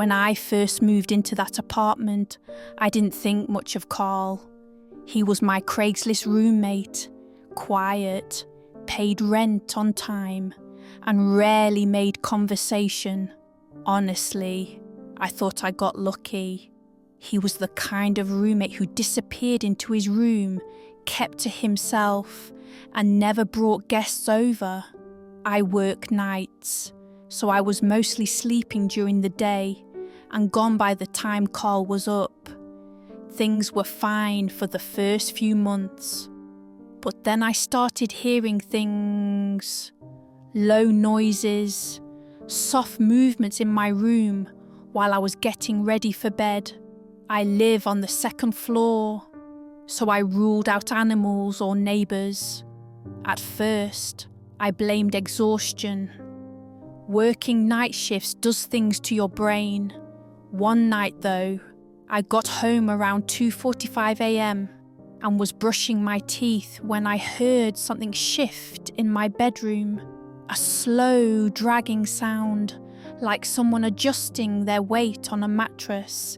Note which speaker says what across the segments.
Speaker 1: When I first moved into that apartment, I didn't think much of Carl. He was my Craigslist roommate, quiet, paid rent on time, and rarely made conversation. Honestly, I thought I got lucky. He was the kind of roommate who disappeared into his room, kept to himself, and never brought guests over. I work nights, so I was mostly sleeping during the day and gone by the time Carl was up. Things were fine for the first few months, but then I started hearing things, low noises, soft movements in my room while I was getting ready for bed. I live on the second floor, so I ruled out animals or neighbours. At first, I blamed exhaustion. Working night shifts does things to your brain. One night though, I got home around 2:45 a.m. and was brushing my teeth when I heard something shift in my bedroom. A slow, dragging sound, like someone adjusting their weight on a mattress.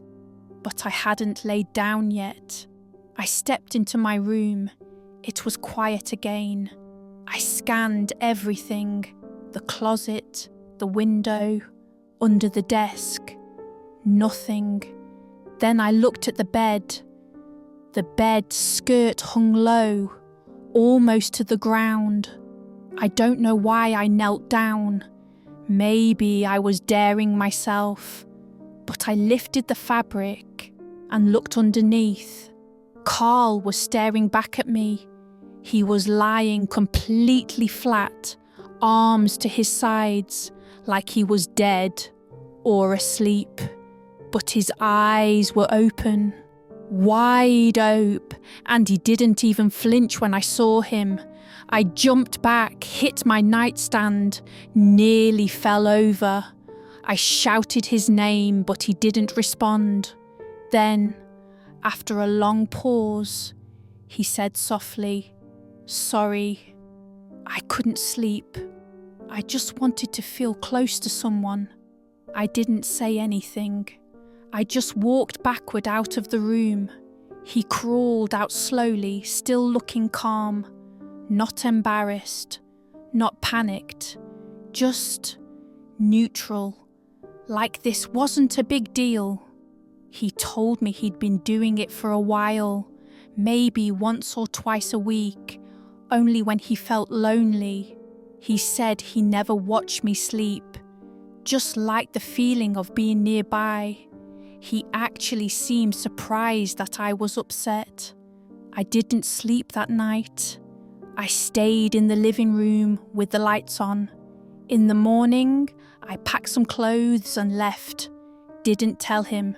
Speaker 1: But I hadn't laid down yet. I stepped into my room. It was quiet again. I scanned everything, the closet, the window, under the desk. Nothing. Then I looked at the bed. The bed skirt hung low, almost to the ground. I don't know why I knelt down. Maybe I was daring myself. But I lifted the fabric and looked underneath. Carl was staring back at me. He was lying completely flat, arms to his sides, like he was dead or asleep. But his eyes were open, wide open, and he didn't even flinch when I saw him. I jumped back, hit my nightstand, nearly fell over. I shouted his name, but he didn't respond. Then, after a long pause, he said softly, "Sorry, I couldn't sleep. I just wanted to feel close to someone." I didn't say anything. I just walked backward out of the room. He crawled out slowly, still looking calm, not embarrassed, not panicked, just neutral. Like this wasn't a big deal. He told me he'd been doing it for a while, maybe once or twice a week, only when he felt lonely. He said he never watched me sleep, just liked the feeling of being nearby. He actually seemed surprised that I was upset. I didn't sleep that night. I stayed in the living room with the lights on. In the morning, I packed some clothes and left. Didn't tell him,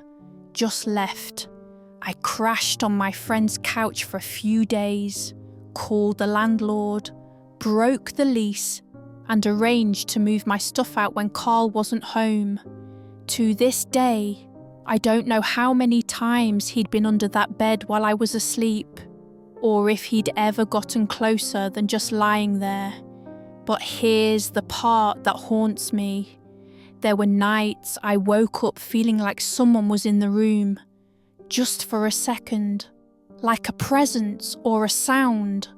Speaker 1: just left. I crashed on my friend's couch for a few days, called the landlord, broke the lease, and arranged to move my stuff out when Carl wasn't home. To this day, I don't know how many times he'd been under that bed while I was asleep, or if he'd ever gotten closer than just lying there. But here's the part that haunts me. There were nights I woke up feeling like someone was in the room, just for a second, like a presence or a sound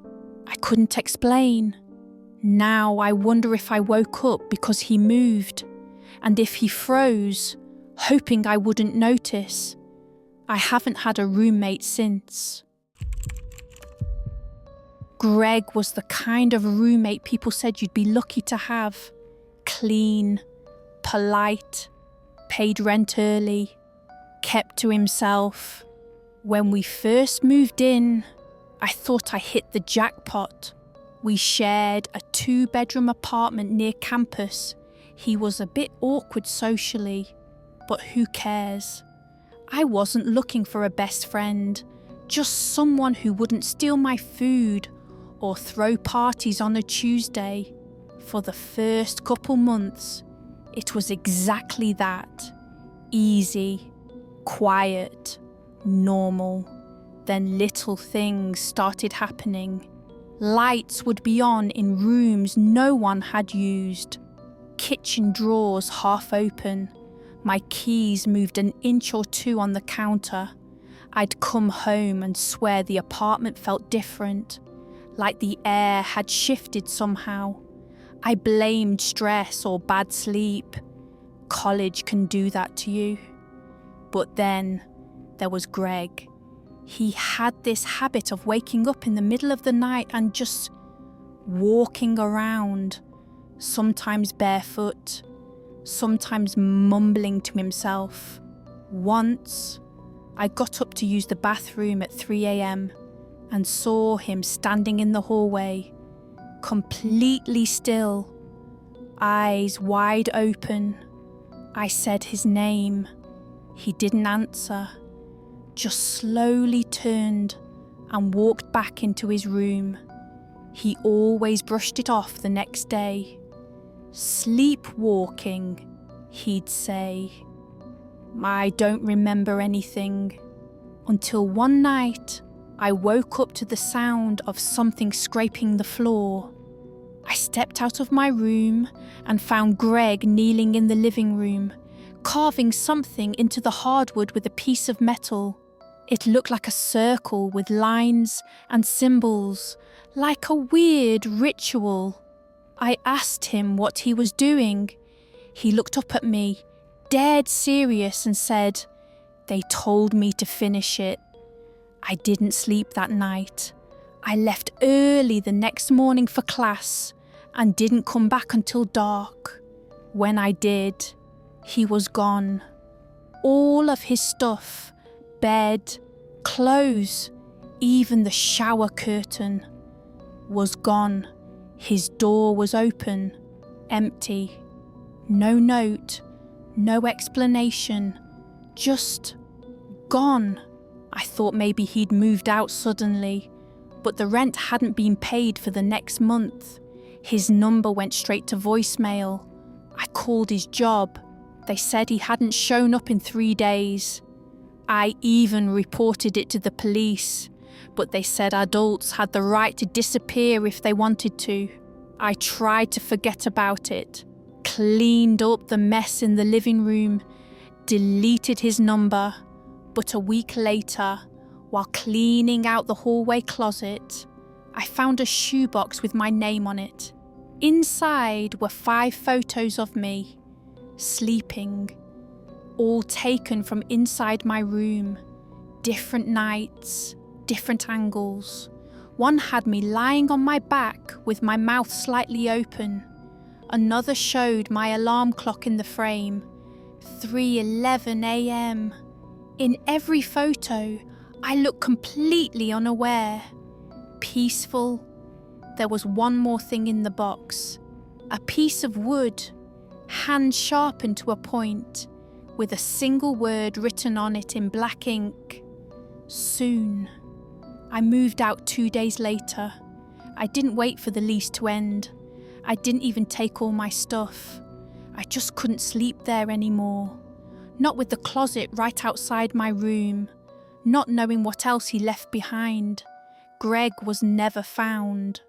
Speaker 1: I couldn't explain. Now I wonder if I woke up because he moved, and if he froze, hoping I wouldn't notice. I haven't had a roommate since. Greg was the kind of roommate people said you'd be lucky to have. Clean, polite, paid rent early, kept to himself. When we first moved in, I thought I hit the jackpot. We shared a 2-bedroom apartment near campus. He was a bit awkward socially, but who cares? I wasn't looking for a best friend, just someone who wouldn't steal my food or throw parties on a Tuesday. For the first couple months, it was exactly that. Easy, quiet, normal. Then little things started happening. Lights would be on in rooms no one had used. Kitchen drawers half open. My keys moved an inch or two on the counter. I'd come home and swear the apartment felt different, like the air had shifted somehow. I blamed stress or bad sleep. College can do that to you. But then there was Greg. He had this habit of waking up in the middle of the night and just walking around, sometimes barefoot, sometimes mumbling to himself. Once, I got up to use the bathroom at 3 a.m. and saw him standing in the hallway, completely still, eyes wide open. I said his name. He didn't answer, just slowly turned and walked back into his room. He always brushed it off the next day. Sleepwalking, he'd say. I don't remember anything until one night I woke up to the sound of something scraping the floor. I stepped out of my room and found Greg kneeling in the living room, carving something into the hardwood with a piece of metal. It looked like a circle with lines and symbols, like a weird ritual. I asked him what he was doing. He looked up at me, dead serious, and said, "They told me to finish it." I didn't sleep that night. I left early the next morning for class and didn't come back until dark. When I did, he was gone. All of his stuff, bed, clothes, even the shower curtain, was gone. His door was open, empty. No note, no explanation, just gone. I thought maybe he'd moved out suddenly, but the rent hadn't been paid for the next month. His number went straight to voicemail. I called his job. They said he hadn't shown up in 3 days. I even reported it to the police, but they said adults had the right to disappear if they wanted to. I tried to forget about it, cleaned up the mess in the living room, deleted his number, but a week later, while cleaning out the hallway closet, I found a shoebox with my name on it. Inside were 5 photos of me, sleeping, all taken from inside my room, different nights, different angles. One had me lying on my back with my mouth slightly open. Another showed my alarm clock in the frame, 3:11 a.m. In every photo, I looked completely unaware, peaceful. There was one more thing in the box, a piece of wood, hand sharpened to a point, with a single word written on it in black ink: soon. I moved out 2 days later. I didn't wait for the lease to end. I didn't even take all my stuff. I just couldn't sleep there anymore. Not with the closet right outside my room, not knowing what else he left behind. Greg was never found.